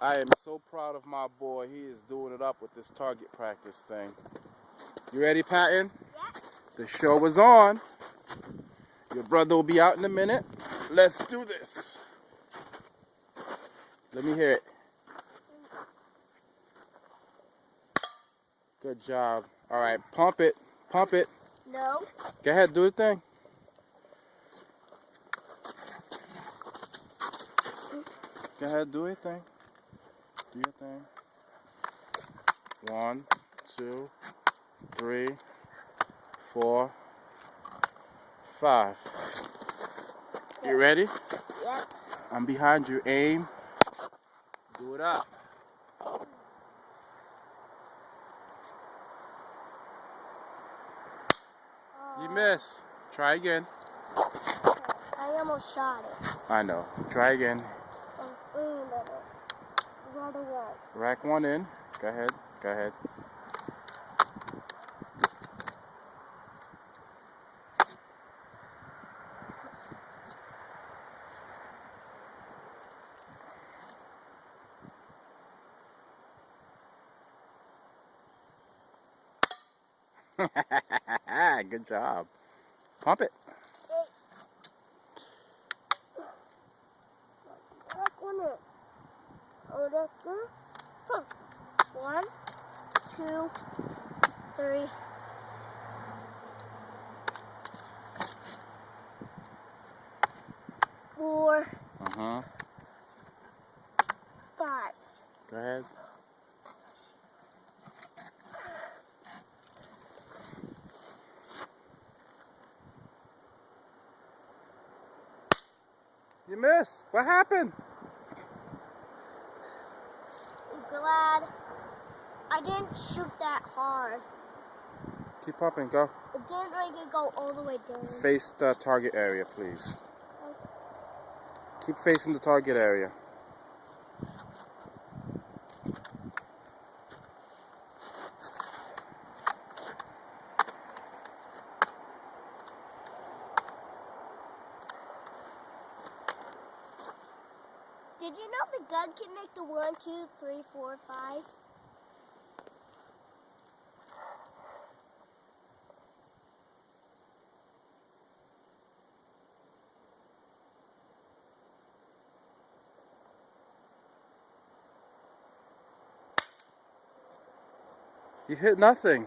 I am so proud of my boy. He is doing it up with this target practice thing. You ready, Patton? Yeah. The show is on. Your brother will be out in a minute. Let's do this. Let me hear it. Good job. All right, pump it. Pump it. No. Go ahead, do the thing. Go ahead, do your thing. Do your thing. 1, 2, 3, 4, 5. You ready? Yep. I'm behind you. Aim. Do it up. You miss. Try again. I almost shot it. I know. Try again. Rack one in. Go ahead. Go ahead. Good job. Pump it. Rack one in. Oh, that's good. 1, 2, 3. 4. 5. Go ahead. You missed. What happened? I'm glad I didn't shoot that hard. Keep pumping. Go. It didn't really go all the way down. Face the target area, please. Keep facing the target area. Did you know the gun can make the 1, 2, 3, 4, 5s? You hit nothing.